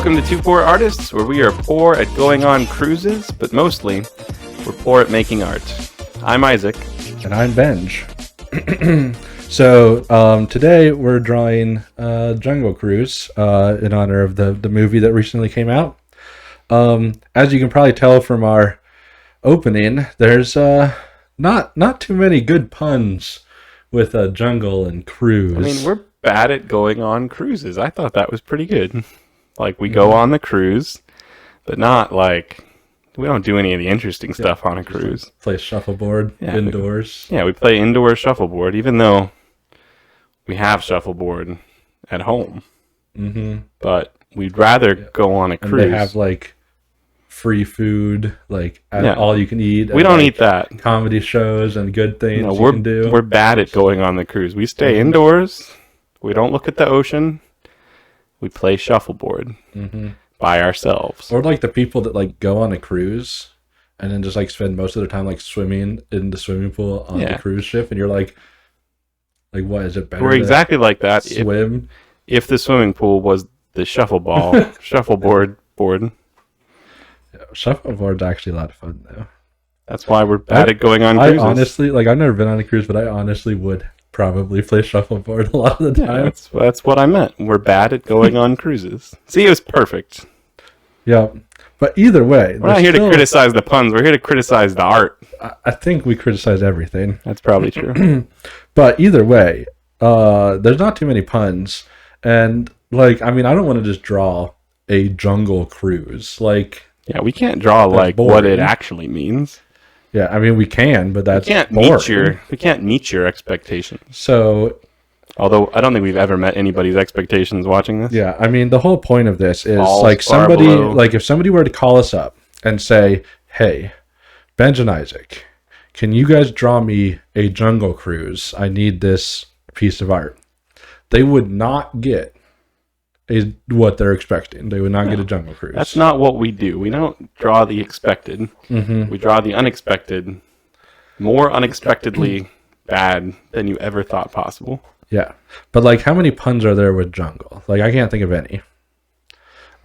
Welcome to Two Poor Artists, where we are poor at going on cruises, but mostly we're poor at making art. I'm Isaac. And I'm Benj. So today we're drawing Jungle Cruise in honor of the movie that recently came out. As you can probably tell from our opening, there's not too many good puns with jungle and cruise. I mean, we're bad at going on cruises. I thought that was pretty good. Like, we go on the cruise, but not like, we don't do any of the interesting stuff on a cruise. Like play shuffleboard indoors. We play indoor shuffleboard, even though we have shuffleboard at home. Mm-hmm. But we'd rather go on a cruise. And they have like free food, like all you can eat. We don't eat that. Comedy shows and good things you can do. We're bad at going on the cruise. We stay indoors. We don't look at the ocean. We play shuffleboard by ourselves. Or like the people that like go on a cruise and then just like spend most of their time like swimming in the swimming pool on the cruise ship, and you're like what is it better? We're exactly like that. Swim. If the swimming pool was the shuffleboard board. Yeah, shuffleboard's actually a lot of fun though. That's why we're bad at going on cruises. I honestly, I've never been on a cruise, but I honestly would probably play shuffleboard a lot of the time. Yeah, that's what I meant. We're bad at going on cruises. See, it was perfect. Yeah, but either way, we're not here to criticize the puns. We're here to criticize the art. I think we criticize everything. That's probably true. But either way, there's not too many puns, and I don't want to just draw a jungle cruise. Yeah, we can't draw what it actually means. Yeah, I mean we can, but that's we can't meet your expectations. So, although I don't think we've ever met anybody's expectations watching this. Yeah, I mean the whole point of this is if somebody were to call us up and say, "Hey, Benj and Isaac, can you guys draw me a jungle cruise? I need this piece of art." They would not get what they're expecting. They would not get a jungle cruise. That's not what we do. We don't draw the expected. We draw the unexpected, more unexpectedly bad than you ever thought possible. Yeah, but how many puns are there with jungle? I can't think of any.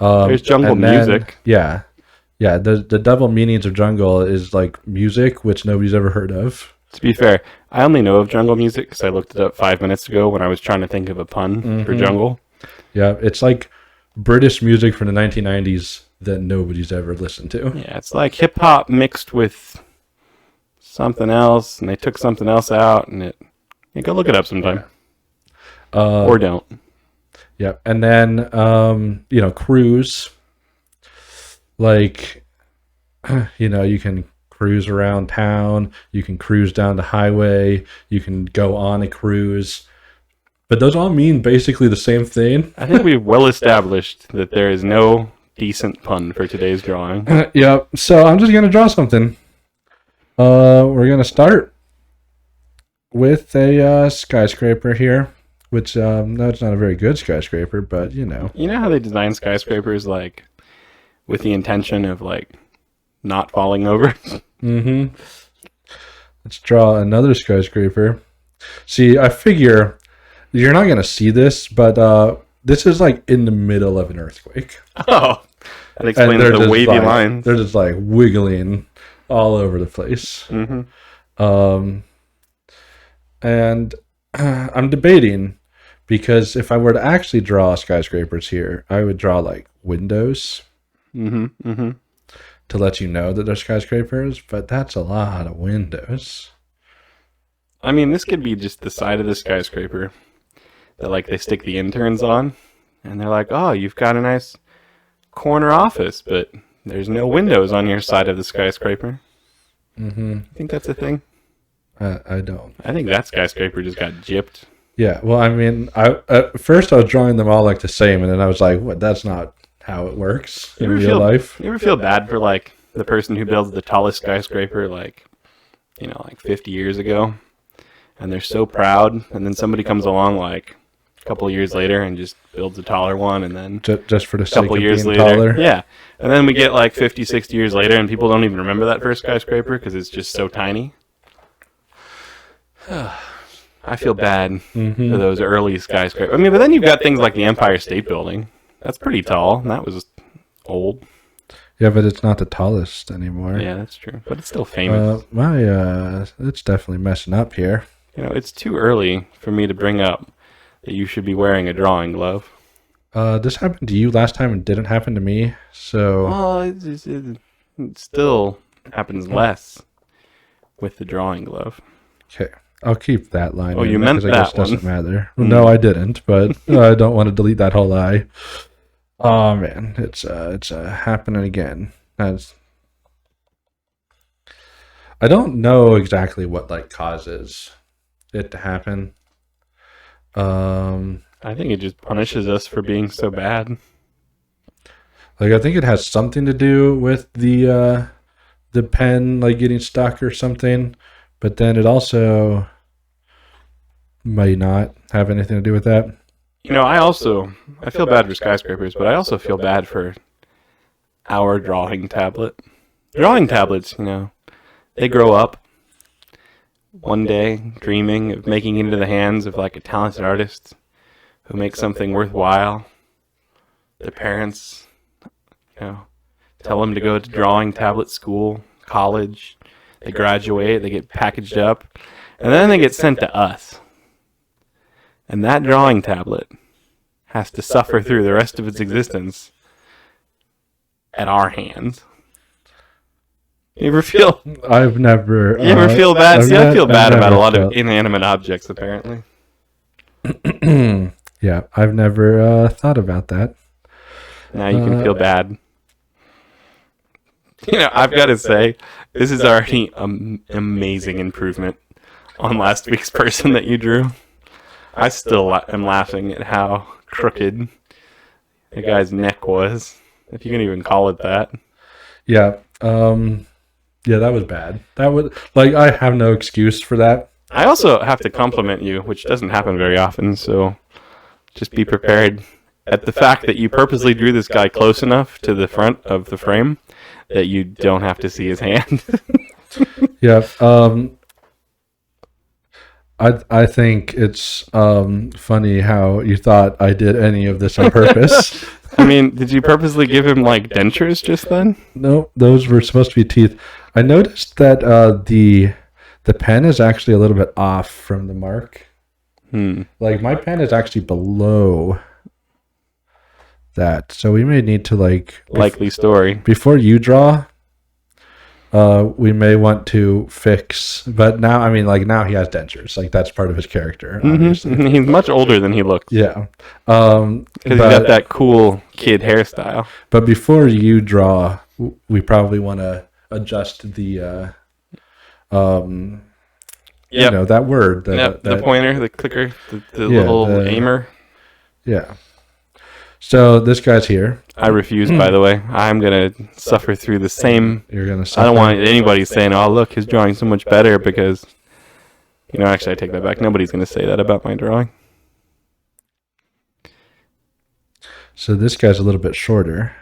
There's jungle music. Yeah. The double meanings of jungle is music, which nobody's ever heard of. To be fair, I only know of jungle music because I looked it up 5 minutes ago when I was trying to think of a pun for jungle. Yeah, it's like British music from the 1990s that nobody's ever listened to. Yeah, it's like hip-hop mixed with something else, and they took something else out, and go look it up sometime. Yeah. Or don't. Yeah, and then, cruise. You can cruise around town, you can cruise down the highway, you can go on a cruise. But those all mean basically the same thing. I think we've well established that there is no decent pun for today's drawing. Yeah, so I'm just going to draw something. We're going to start with a skyscraper here, which, no, it's not a very good skyscraper, but You know how they design skyscrapers, with the intention of, not falling over? Let's draw another skyscraper. See, I figure... You're not going to see this, but this is in the middle of an earthquake. Oh, that explains the wavy lines. They're just wiggling all over the place. And I'm debating because if I were to actually draw skyscrapers here, I would draw windows to let you know that they're skyscrapers, but that's a lot of windows. I mean, this could be just the side of the skyscraper that they stick the interns on, and they're like, "Oh, you've got a nice corner office, but there's no windows on your side of the skyscraper." I think that's a thing. I don't. I think that skyscraper just got gypped. Yeah, well, I mean, at first I was drawing them all the same, and then I was like, "What? That's not how it works in real life." You ever feel bad for the person who builds the tallest skyscraper 50 years ago, and they're so proud, and then somebody comes along a couple of years later and just builds a taller one, and then just for the sake of being later, taller. Yeah, and then we get 50, 60 years later, and people don't even remember that first skyscraper because it's just so tiny. I feel bad for those early skyscrapers. I mean, but then you've got things like the Empire State Building. That's pretty tall. And that was old. Yeah, but it's not the tallest anymore. Yeah, that's true. But it's still famous. It's definitely messing up here. It's too early for me to bring up that you should be wearing a drawing glove. This happened to you last time and didn't happen to me, so... Well, it still happens less with the drawing glove. Okay, I'll keep that line. Oh, you meant that that one. Doesn't matter. No, I didn't, but I don't want to delete that whole lie. Oh man, it's happening again. I don't know exactly what causes it to happen. I think it just punishes us for being so bad. I think it has something to do with the pen getting stuck or something, but then it also might not have anything to do with that. I feel bad for skyscrapers, but I also feel bad for our drawing tablet. Drawing tablets, they grow up one day dreaming of making it into the hands of a talented artist who makes something worthwhile. Their parents, tell them to go to drawing tablet school, college. They graduate, they get packaged up, and then they get sent to us. And that drawing tablet has to suffer through the rest of its existence at our hands. You ever feel? I've never. You ever feel bad? See, I feel bad about a lot of inanimate objects, apparently. Yeah, I've never thought about that. Now you can feel bad. I've got to say, this is already an amazing improvement on last week's person that you drew. I still am laughing at how crooked the guy's neck was, if you can even call it that. Yeah, yeah, that was bad. That was I have no excuse for that. I also have to compliment you, which doesn't happen very often, so just be prepared at the fact that you purposely drew this guy close enough to the front of the frame that you don't have to see his hand. Yeah, I think it's funny how you thought I did any of this on purpose. I mean, did you purposely give him dentures just then? No, those were supposed to be teeth. I noticed that the pen is actually a little bit off from the mark. My pen is actually below that, so we may need to likely story before you draw. We may want to fix, but now, now he has dentures. That's part of his character. Mm-hmm. He's much older than he looks. Yeah. Because he's got that cool kid hairstyle. But before you draw, we probably want to adjust the, that word. The pointer, the clicker, the little aimer. Yeah. So this guy's here. I refuse, by the way. I'm going to suffer through the same. You're going to suffer. I don't want anybody saying, oh, look, his drawing's so much better because, actually, I take that back. Nobody's going to say that about my drawing. So this guy's a little bit shorter.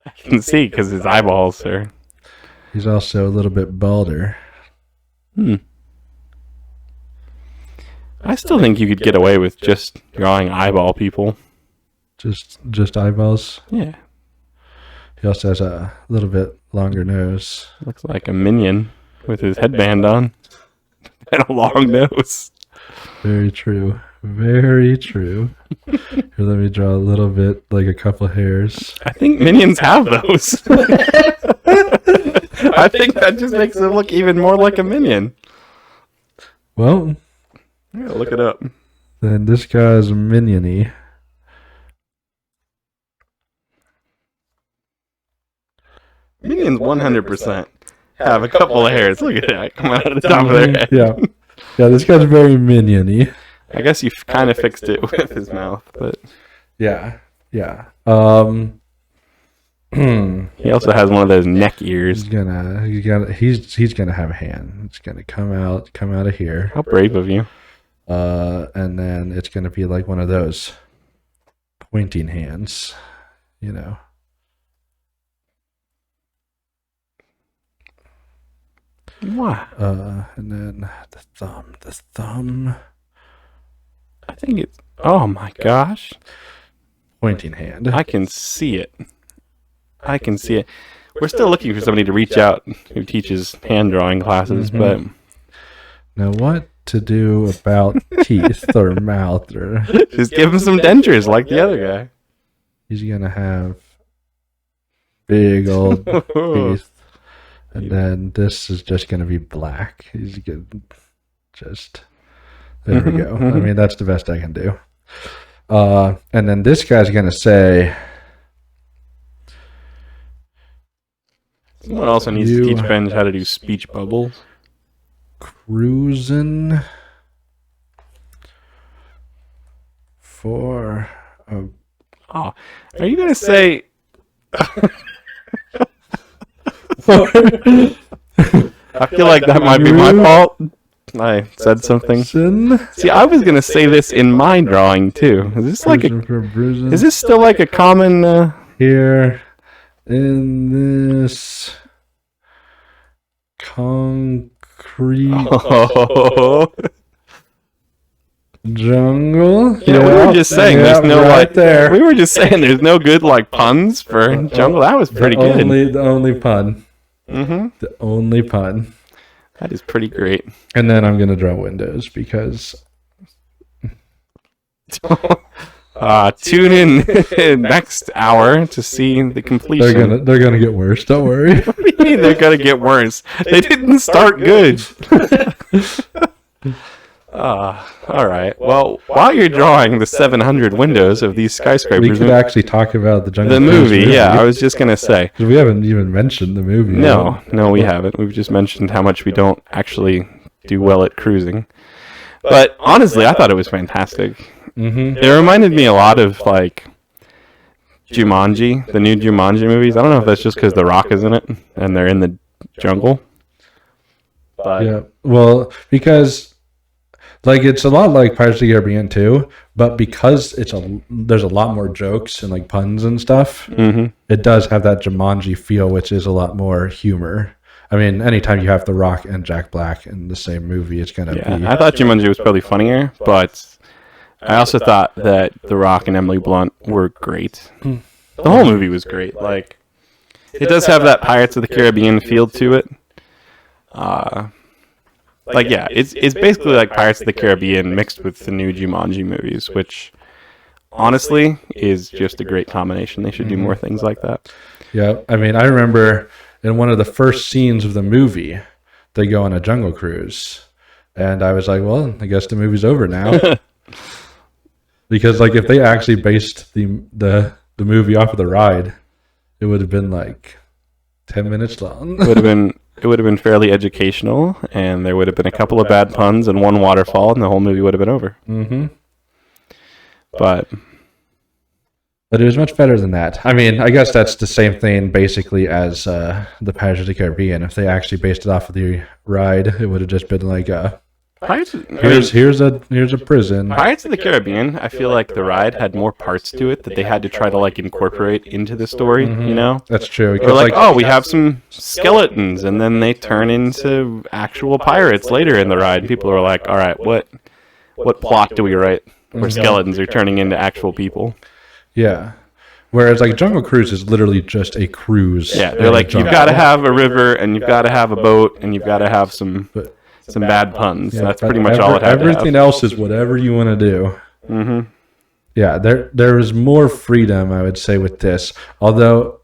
I can see because his eyeballs are. He's also a little bit balder. I still think you could get away with just drawing eyeball people. Just eyeballs? Yeah. He also has a little bit longer nose. Looks like a minion with his headband on. And a long nose. Very true. Very true. Here, let me draw a little bit, a couple hairs. I think minions have those. I think that just makes it look even more like a minion. Well... Yeah, look it up. Then this guy's minion-y. Minions 100% have a couple of hairs. Look at that. Come out of the top of their head. Yeah. Yeah, this guy's very minion-y. I guess you kind of fixed it with his mouth, but... Yeah. Yeah. He also has one of those neck ears. He's gonna have a hand. It's gonna come out of here. How brave of you. And then it's going to be one of those pointing hands, Wow. And then the thumb. I think it's, oh my gosh. pointing hand. I can see it. We're still looking for somebody to reach out who teaches hand drawing classes, but now what to do about teeth or mouth or just give him some dentures like the other guy. He's gonna have big old teeth, and then this is just gonna be black. He's gonna just there we go. I mean, that's the best I can do. And then this guy's gonna say, someone also needs to teach Benj how to do speech bubbles. Cruising for a... Oh, are you gonna say? I feel like that might be my fault. I said something. See, I was gonna say this in my drawing too. Is this like Is this still like a common? Here in this concrete jungle. Yeah, we were just saying there's no right there. We were just saying there's no good like puns for jungle. That was pretty good. The only pun. The only pun. That is pretty great. And then I'm gonna draw windows because. Tune in next hour to see the completion. They're gonna get worse. Don't worry. What do you mean they're gonna get worse? They didn't start good. All right. Well, while you're drawing the 700 windows of these skyscrapers, we could actually talk about the jungle. The movie, yeah. I was just gonna say we haven't even mentioned the movie. No, we haven't. We've just mentioned how much we don't actually do well at cruising. But honestly, I thought it was fantastic. It reminded me a lot of like Jumanji, the new Jumanji movies. I don't know if that's just because The Rock is in it and they're in the jungle. But yeah, well, because like it's a lot like Pirates of the Caribbean too, but because there's a lot more jokes and like puns and stuff. It does have that Jumanji feel, which is a lot more humor. I mean, anytime you have The Rock and Jack Black in the same movie, it's gonna be. I thought Jumanji was probably funnier, but I also thought that The Rock and Emily Blunt were great. The whole movie was great. Like, it does have that Pirates of the Caribbean feel to it. It's basically like Pirates of the Caribbean mixed with the new Jumanji movies, which honestly is just a great combination. They should do more things like that. Yeah, I mean, I remember in one of the first scenes of the movie, they go on a jungle cruise, and I was like, well, I guess the movie's over now. Because like if they actually based the movie off of the ride, it would have been like 10 minutes long. It would have been fairly educational, and there would have been a couple of bad puns and one waterfall, and the whole movie would have been over. But it was much better than that. I mean, I guess that's the same thing basically as the Pirates of the Caribbean. If they actually based it off of the ride, it would have just been like here's a prison. Pirates of the Caribbean, I feel like the ride had more parts to it that they had to try to like incorporate into the story, you know? That's true. They're like, oh, we have some skeletons, and then they turn into actual pirates later in the ride. People are like, all right, what plot do we write where skeletons are turning into actual people? Yeah. Whereas like Jungle Cruise is literally just a cruise. Yeah, they're like, you've got to have a river, and you've got to have a boat, and you've got to have some bad puns. Yeah, that's pretty much all it had. Everything else is whatever you want to do. Yeah, there is more freedom, I would say, with this. Although,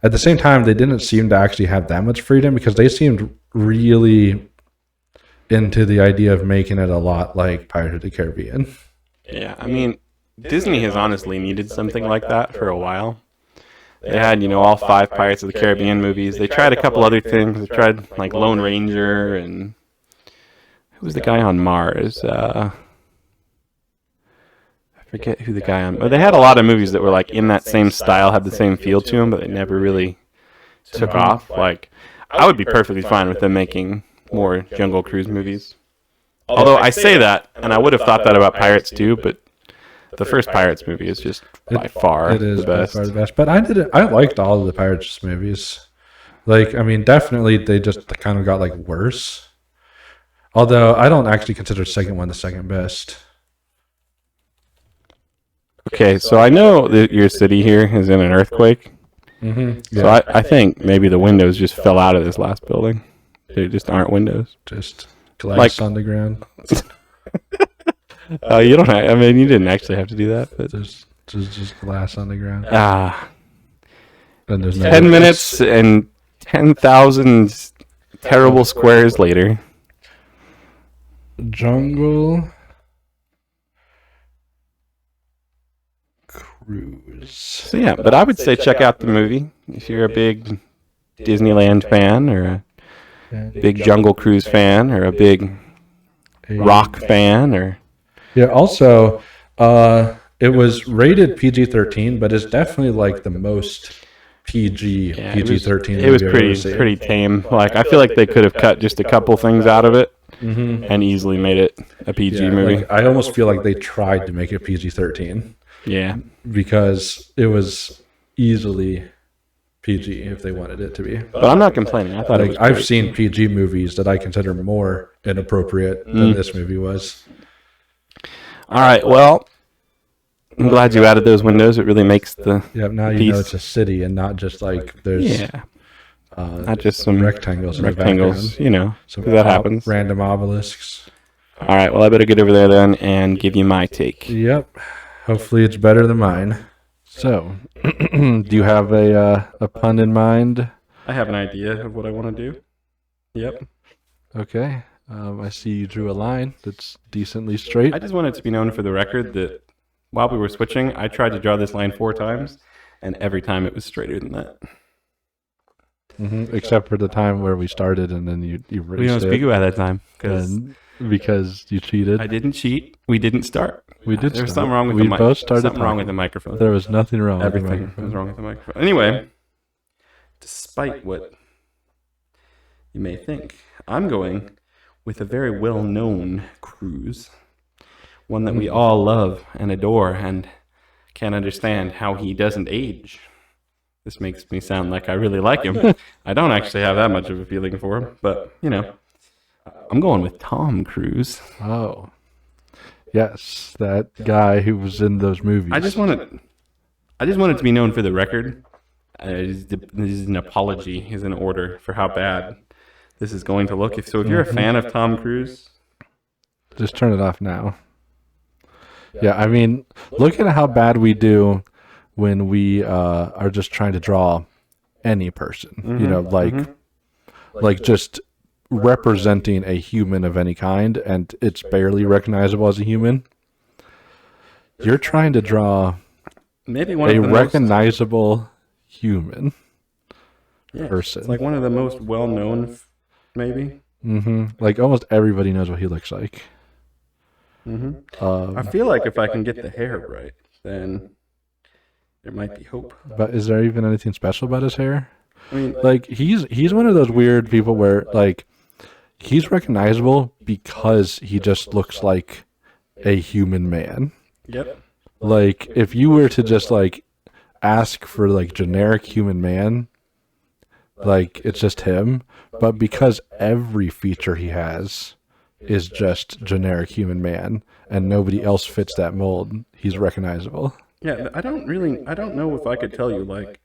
at the same time, they didn't seem to actually have that much freedom because they seemed really into the idea of making it a lot like Pirates of the Caribbean. Yeah, I mean, Disney has honestly needed something like that for a while. They had, all 5 Pirates of the Caribbean movies. They tried a couple other things. They tried, like, Lone Ranger and... Who was the guy on Mars? I forget who the guy on... But they had a lot of movies that were, like, in that same style, had the same feel to them, but they never really took off. Like, I would be perfectly fine with them making more Jungle Cruise movies. Although I say that, and I would have thought that about Pirates too, but the first Pirates movie is just by far the best. By far the best. But I liked all of the Pirates movies. Like, I mean, definitely they just kind of got, like, worse. Although I don't actually consider the second one the second best. Okay, so I know that your city here is in an earthquake. Mm-hmm. Yeah. So I think maybe the windows just fell out of this last building. They just aren't windows. Just glass Like- on the ground. You don't have, I mean, you didn't actually have to do that. But, Just glass on the ground. And there's no 10 minutes and 10,000 terrible squares later. Jungle Cruise. So yeah, but I would say check out the movie if you're a big Disneyland fan or a big Jungle Cruise fan or a big rock fan or... Yeah, also, it was rated PG-13, but it's definitely like the most PG-13 It was pretty tame. Like, I feel like they could have cut just a couple things out of it and easily made it a PG movie. Like, I almost feel like they tried to make it PG-13. Yeah. Because it was easily PG if they wanted it to be. But I'm not complaining. I thought it was I've great. seen PG movies that I consider more inappropriate than this movie was. All right, well, I'm glad you added those windows. It really makes the Now you know it's a city and not just like there's not just some rectangles in the rectangles, background. you know, Some 'cause that happens. Random obelisks. All right, well, I better get over there then and give you my take. Yep. Hopefully it's better than mine. So, do you have a pun in mind? I have an idea of what I want to do. Yep. Okay. I see you drew a line that's decently straight. I just want it to be known for the record that while we were switching, I tried to draw this line 4 times, and every time it was straighter than that. Except for the time where we started and then you We don't speak about that time because you cheated. I didn't cheat. We didn't start. We did. There was start. something wrong with we the mic. both started. Something wrong talking. with the microphone. There was nothing wrong. Everything with the microphone. was wrong with the microphone. Anyway, despite what you may think, I'm going with a very well-known cruise, one that we all love and adore and can't understand how he doesn't age. This makes me sound like I really like him. I don't actually have that much of a feeling for him, but, you know, I'm going with Tom Cruise. Oh, yes, that guy who was in those movies. I just want it to be known for the record. This is an apology, is an order for how bad this is going to look. If you're a fan of Tom Cruise, just turn it off now. Yeah, I mean, look at how bad we do when we are just trying to draw any person. You know, like just representing a human of any kind, and it's barely recognizable as a human. You're trying to draw maybe one a of the recognizable human person. It's like one of the most well-known, maybe. Like almost everybody knows what he looks like. I feel like if I can get the hair right, then there might be hope. But is there even anything special about his hair? I mean, Like he's one of those weird people where like he's recognizable because he just looks like a human man. yep. Like if you were to just like ask for like generic human man, like it's just him, but because every feature he has is just generic human man and nobody else fits that mold, he's recognizable. Yeah, I don't know if I could tell you, like,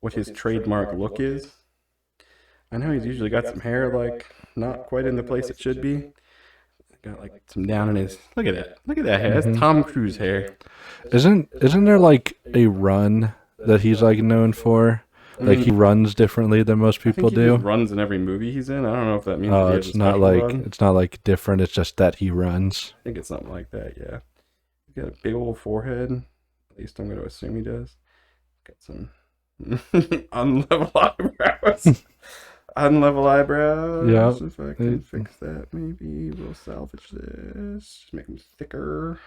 what his trademark look is. I know he's usually got some hair, like, not quite in the place it should be. Got, like, some down in his... Look at that. Look at that hair. That's Tom Cruise hair. Isn't there like a run that he's like known for? Like he runs differently than most people I think he do. just runs in every movie he's in. I don't know if that means Oh, he has it's a not special like run. it's not like different. It's just that he runs. I think it's something like that, yeah. He's got a big old forehead. At least I'm going to assume he does. Got some unlevel eyebrows. Unlevel eyebrows. Yep. If I can fix that, maybe we'll salvage this. Just make them thicker.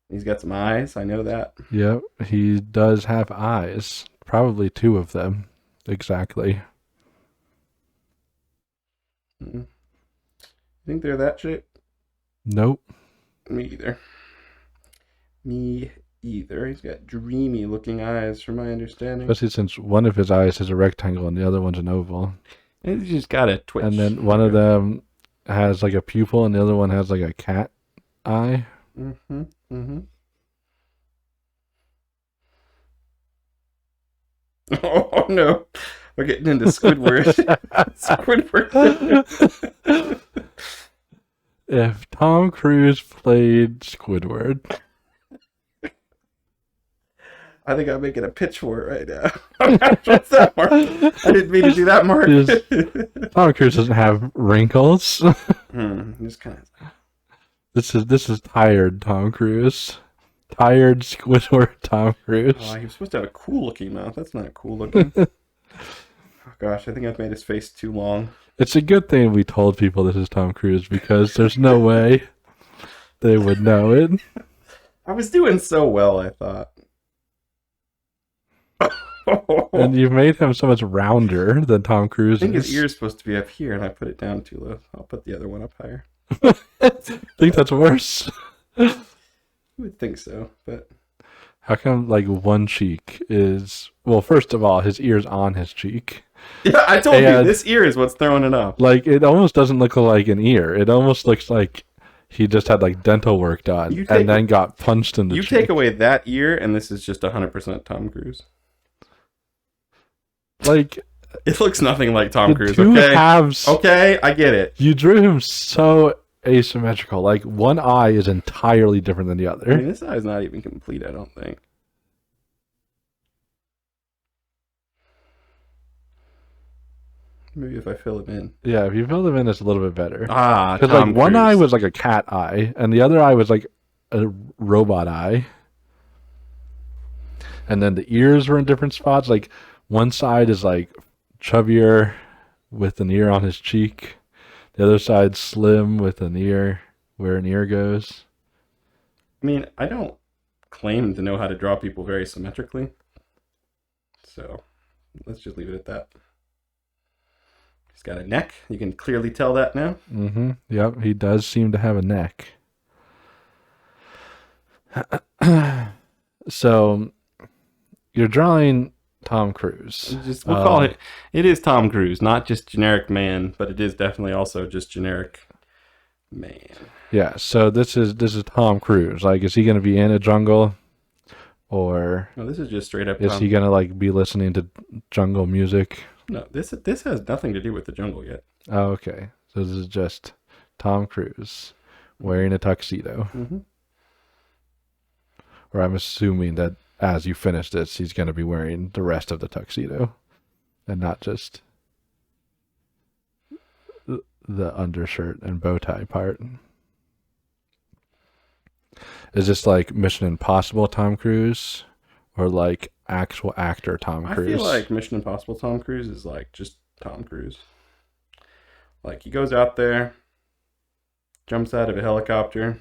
He's got some eyes. I know that. Yep, he does have eyes. Probably 2 of them, exactly. You think they're that shape? Nope. Me either. Me either. He's got dreamy looking eyes, from my understanding. Especially since one of his eyes is a rectangle and the other one's an oval. And he's just got a twitch. And then one of them has like a pupil and the other one has like a cat eye. Oh no, we're getting into Squidward. Squidward. If Tom Cruise played Squidward, I think I'm making a pitch for it right now. What's that, Mark? I didn't mean to do that, Mark. Tom Cruise doesn't have wrinkles. Just kind of. This is tired Tom Cruise. Tired Squidward Tom Cruise. Oh, he was supposed to have a cool looking mouth. That's not cool looking. Oh gosh, I think I've made his face too long. It's a good thing we told people this is Tom Cruise because there's no way they would know it. I was doing so well, I thought. And you've made him so much rounder than Tom Cruise. I think his ear's supposed to be up here, and I put it down too low. I'll put the other one up higher. I think that's worse. You would think so, but how come like one cheek is first of all, his ear's on his cheek. Yeah, I told you this ear is what's throwing it up. Like it almost doesn't look like an ear. It almost looks like he just had like dental work done and then got punched in the cheek. You take away that ear, and this is just 100% Tom Cruise. Like it looks nothing like Tom Cruise. Two okay, halves. Okay, I get it. You drew him so asymmetrical. Like one eye is entirely different than the other. I mean, this eye's not even complete. I don't think. Maybe if I fill him in. Yeah, if you fill him in, it's a little bit better. Because like one eye was like a cat eye, and the other eye was like a robot eye. And then the ears were in different spots. Like one side is like chubbier with an ear on his cheek. The other side slim with an ear where an ear goes. I mean, I don't claim to know how to draw people very symmetrically. So let's just leave it at that. He's got a neck. You can clearly tell that now. Mm-hmm. Yep, he does seem to have a neck. So you're drawing Tom Cruise. We'll call it. It is Tom Cruise, not just generic man, but it is definitely also just generic man. Yeah. So this is Tom Cruise. Like, is he going to be in a jungle, or no? This is just straight up. Is he going to like be listening to jungle music? No. This has nothing to do with the jungle yet. Oh, okay. So this is just Tom Cruise wearing a tuxedo. Mm-hmm. Or I'm assuming that as you finish this, he's going to be wearing the rest of the tuxedo and not just the undershirt and bow tie part. Is this like Mission Impossible Tom Cruise or like actual actor Tom Cruise? I feel like Mission Impossible Tom Cruise is like just Tom Cruise. Like he goes out there, jumps out of a helicopter,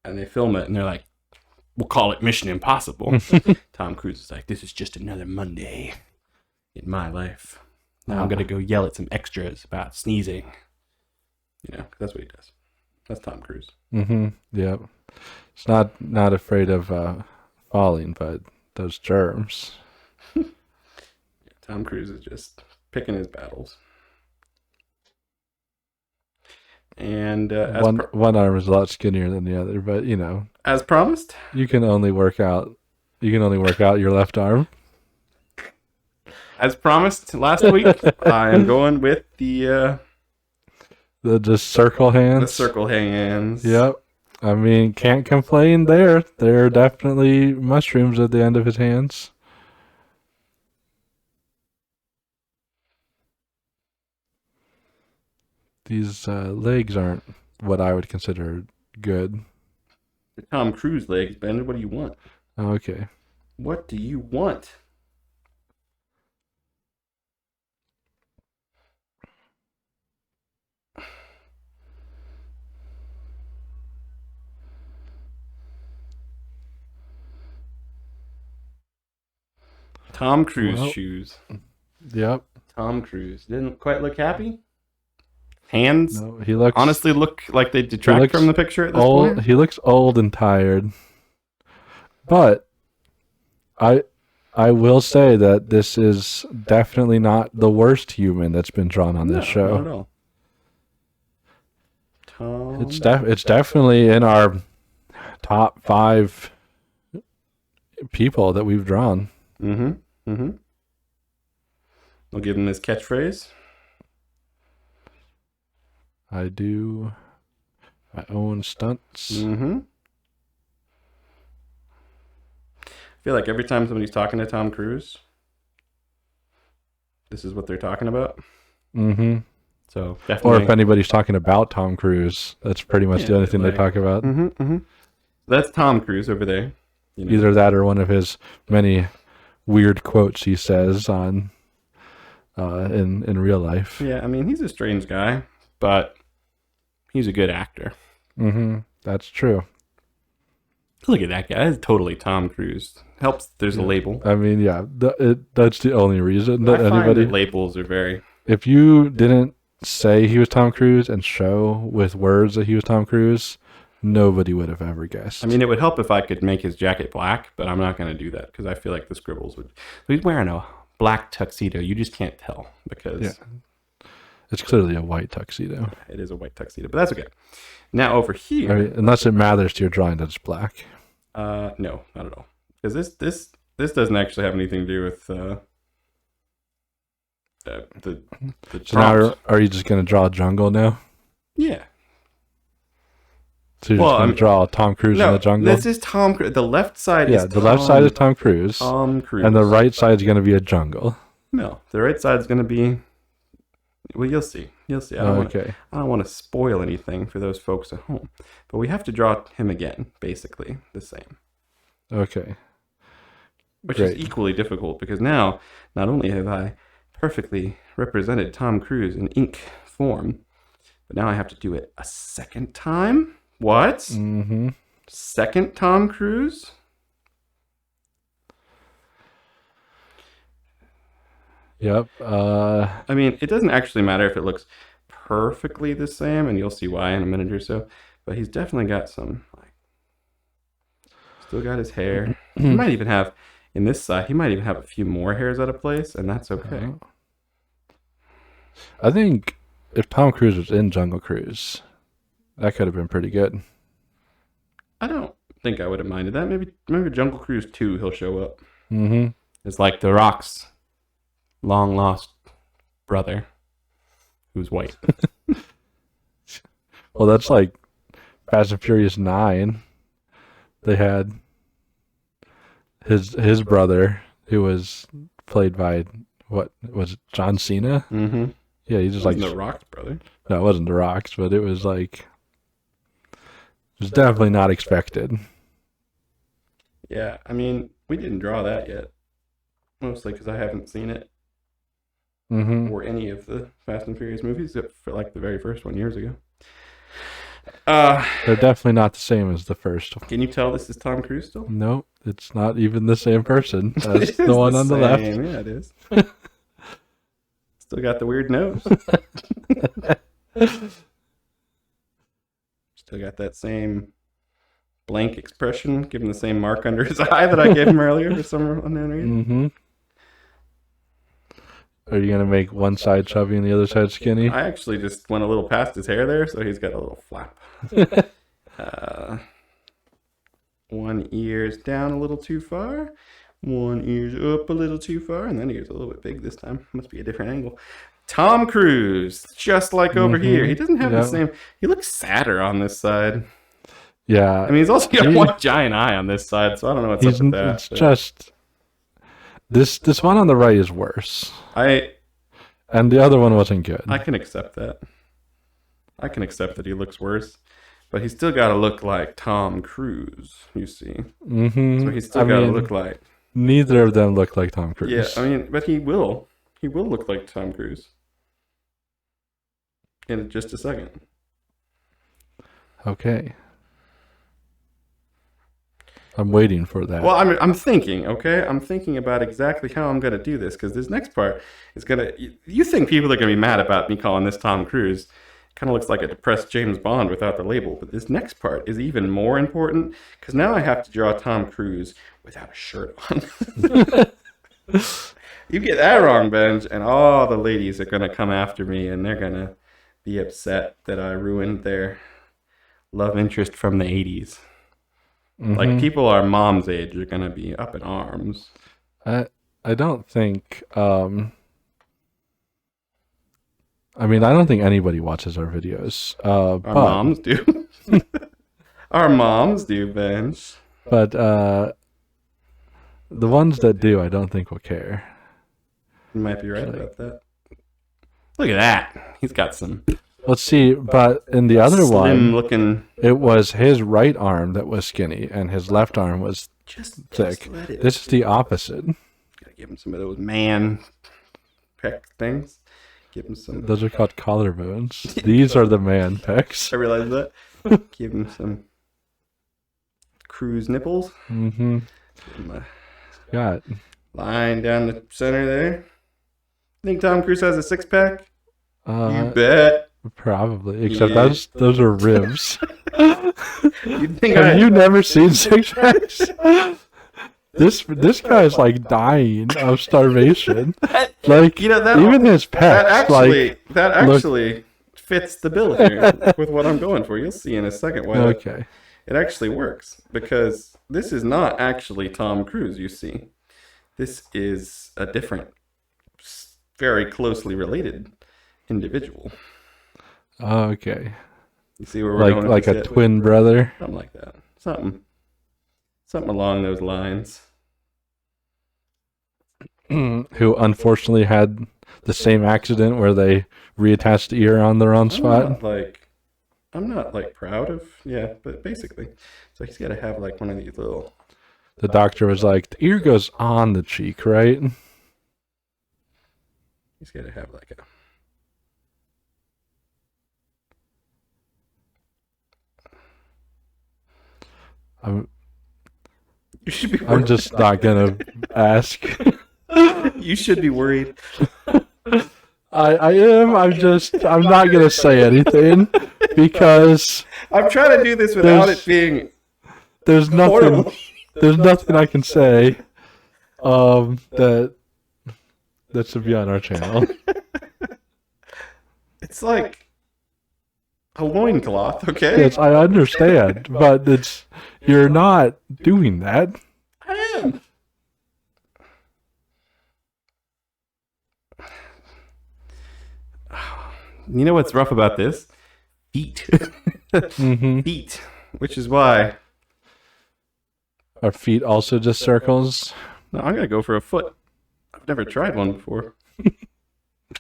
and they film it, and they're like, we'll call it Mission Impossible. Tom Cruise is like, this is just another Monday in my life. Now I'm going to go yell at some extras about sneezing. You know, that's what he does. That's Tom Cruise. Mm-hmm. Yep. It's not afraid of falling, but those germs. Tom Cruise is just picking his battles. And one arm is a lot skinnier than the other, but you know, as promised, you can only work out your left arm. As promised last week, I am going with the just circle hands. The circle hands. Yep. I mean, can't complain there. There are definitely mushrooms at the end of his hands. These legs aren't what I would consider good. The Tom Cruise legs, Ben. What do you want? Okay. What do you want? Tom Cruise shoes. Yep. Tom Cruise didn't quite look happy. Hands. No, he looks honestly look like they detract from the picture at this old, point. He looks old and tired. But I will say that this is definitely not the worst human that's been drawn on this show. Not at all. Tom. It's definitely in our top 5 people that we've drawn. Mm-hmm. Mm-hmm. I'll give him his catchphrase. I do my own stunts. Mm-hmm. I feel like every time somebody's talking to Tom Cruise, this is what they're talking about. Mm-hmm. So definitely. Or if anybody's talking about Tom Cruise, that's pretty much the only thing they talk about. Mm-hmm, mm-hmm. That's Tom Cruise over there. You know. Either that or one of his many weird quotes he says on in real life. Yeah, I mean, he's a strange guy, but he's a good actor. Mm-hmm. That's true. Look at that guy. That's totally Tom Cruise. Helps there's a label. I mean, yeah, that's the only reason that anybody... that labels are very... If you didn't say he was Tom Cruise and show with words that he was Tom Cruise, nobody would have ever guessed. I mean, it would help if I could make his jacket black, but I'm not going to do that because I feel like the scribbles would... He's wearing a black tuxedo. You just can't tell because... Yeah. It's clearly a white tuxedo. It is a white tuxedo, but that's okay. Now over here... I mean, unless it matters to your drawing that it's black. No, not at all. Because this doesn't actually have anything to do with the So now are you just going to draw a jungle now? Yeah. So you're just going to draw Tom Cruise in the jungle? This is Tom Cruise. The left side is the left side is Tom Cruise. Tom Cruise. And the right side is going to be a jungle. No, the right side is going to be... Well, you'll see. You'll see. I don't want to spoil anything for those folks at home. But we have to draw him again, basically, the same. Okay. Which is equally difficult because now, not only have I perfectly represented Tom Cruise in ink form, but now I have to do it a second time? What? Mm-hmm. Second Tom Cruise? Yep. I mean, it doesn't actually matter if it looks perfectly the same, and you'll see why in a minute or so, but he's definitely got some, still got his hair. He might even have, in this side, he might even have a few more hairs out of place, and that's okay. I think if Tom Cruise was in Jungle Cruise, that could have been pretty good. I don't think I would have minded that. Maybe Jungle Cruise 2, he'll show up. Mm-hmm. It's like The Rock's long lost brother who's white. Well, that's like Fast and Furious 9. They had his brother who was played by, what was it, John Cena? Mm-hmm. Yeah, he just like The Rock's brother. No, it wasn't The Rock's, but it was like, it was definitely not expected. Yeah, I mean, we didn't draw that yet, mostly because I haven't seen it. Mm-hmm. Or any of the Fast and Furious movies, except for like the very first one years ago. They're definitely not the same as the first one. Can you tell this is Tom Cruise still? No, it's not even the same person as the one on the left. Yeah, it is. Still got the weird nose. Still got that same blank expression, given the same mark under his eye that I gave him earlier for some unknown reason. Mm-hmm. Are you going to make one side chubby and the other side skinny? I actually just went a little past his hair there, so he's got a little flap. One ear's down a little too far. One ear's up a little too far. And then ear's a little bit big this time. Must be a different angle. Tom Cruise, just like over here. He doesn't have the same... He looks sadder on this side. Yeah. I mean, he's also got one giant eye on this side, so I don't know what's up with that. It's just... This one on the right is worse. And the other one wasn't good. I can accept that. I can accept that he looks worse. But he's still got to look like Tom Cruise, you see. Mm-hmm. So he's still got to look like... Neither of them look like Tom Cruise. Yeah, I mean, but he will. He will look like Tom Cruise. In just a second. Okay. I'm waiting for that. Well, I'm thinking, okay? I'm thinking about exactly how I'm going to do this, because this next part is going to... You think people are going to be mad about me calling this Tom Cruise. Kind of looks like a depressed James Bond without the label. But this next part is even more important, because now I have to draw Tom Cruise without a shirt on. You get that wrong, Benj, and all the ladies are going to come after me, and they're going to be upset that I ruined their love interest from the 80s. Mm-hmm. Like, people our mom's age are going to be up in arms. I don't think. I mean, I don't think anybody watches our videos. Our moms do. Our moms do, Ben. But the ones that do, I don't think will care. You might be right about that. Look at that. He's got some. Let's see, but in the other one, looking. it was his right arm that was skinny, and his left arm was thick. This is the opposite. Gotta give him some of those man pec things. Give him some. Those are called collarbones. These are the man pecs. I realize that. Give him some cruise nipples. Mm-hmm. Got line down the center there. Think Tom Cruise has a six-pack? You bet. Probably, except those are ribs. Have you never seen six packs? This guy's like dying of starvation. Like that, even his pecs. That actually fits the bill here with what I'm going for. You'll see in a second why. Okay. It actually works because this is not actually Tom Cruise. You see, this is a different, very closely related individual. Okay. You see where we're going? Like a twin brother? Something like that. Something along those lines. Who unfortunately had the same accident where they reattached the ear on the wrong spot? I'm not proud of, but basically. So he's got to have one of these little... The doctor was like, the ear goes on the cheek, right? He's got to have a... I'm just not gonna ask. You should be worried. I am. I'm not gonna say anything because I'm trying to do this without it being. There's nothing. Horrible. There's nothing I can say. That should be on our channel. It's like a loincloth, okay? Yes, I understand, but you're not doing that. I am. You know what's rough about this? Feet. Mm-hmm. Feet. Which is why. Are feet also just circles? No, I'm going to go for a foot. I've never tried one before.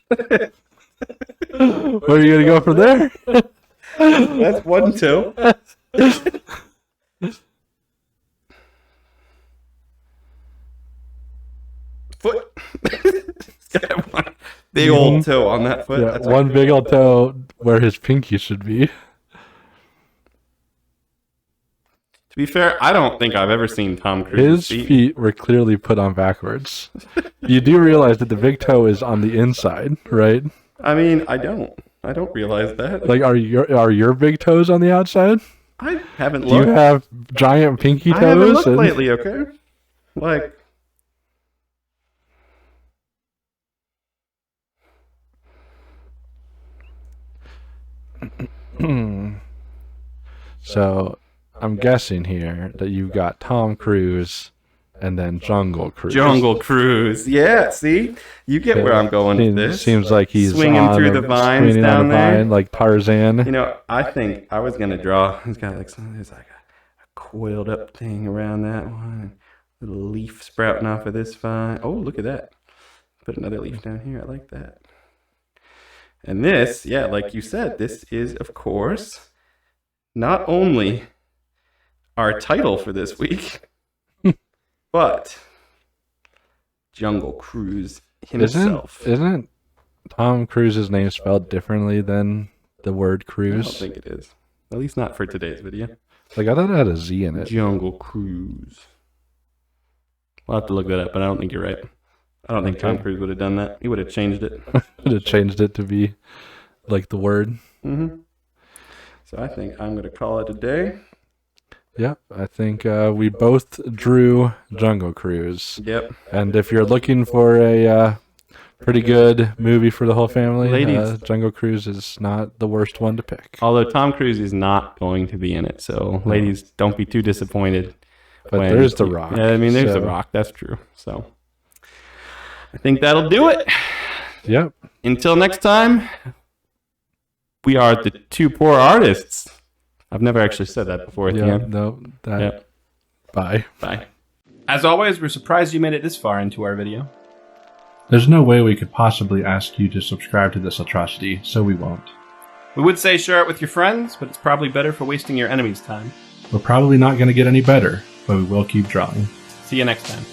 Where are you going to go from there? That's one toe. Foot. Got one big old toe on that foot. Yeah, that's one big old toe where his pinky should be. To be fair, I don't think I've ever seen Tom Cruise's His feet were clearly put on backwards. You do realize that the big toe is on the inside, right? I mean, I don't realize that. Are your big toes on the outside? I haven't looked. Do you have giant pinky toes? I haven't looked lately, okay? So, I'm guessing here that you've got Tom Cruise and then Jungle Cruise. Jungle Cruise. Yeah, see? You get where I'm going with this. Seems like he's swinging through the vines down there. Like Tarzan. You know, I think I was going to draw. He's got there's a coiled up thing around that one. Little leaf sprouting off of this vine. Oh, look at that. Put another leaf down here. I like that. And this, like you said, this is, of course, not only our title for this week, but Jungle Cruise himself. Isn't Tom Cruise's name spelled differently than the word cruise? I don't think it is. At least not for today's video. I thought it had a Z in it. Jungle Cruise. We'll have to look that up, but I don't think you're right. I don't think Tom Cruise would have done that. He would have changed it. Would have changed it to be like the word. Mm-hmm. So I think I'm going to call it a day. Yeah, I think we both drew Jungle Cruise. Yep. And if you're looking for a pretty good movie for the whole family, ladies, Jungle Cruise is not the worst one to pick. Although Tom Cruise is not going to be in it, so ladies, don't be too disappointed. But there's The Rock. Yeah, I mean, there's The Rock. That's true. So I think that'll do it. Yep. Until next time, we are the two poor artists. I've never actually said that before at the end. No. Yep. Bye. Bye. As always, we're surprised you made it this far into our video. There's no way we could possibly ask you to subscribe to this atrocity, so we won't. We would say share it with your friends, but it's probably better for wasting your enemy's time. We're probably not going to get any better, but we will keep drawing. See you next time.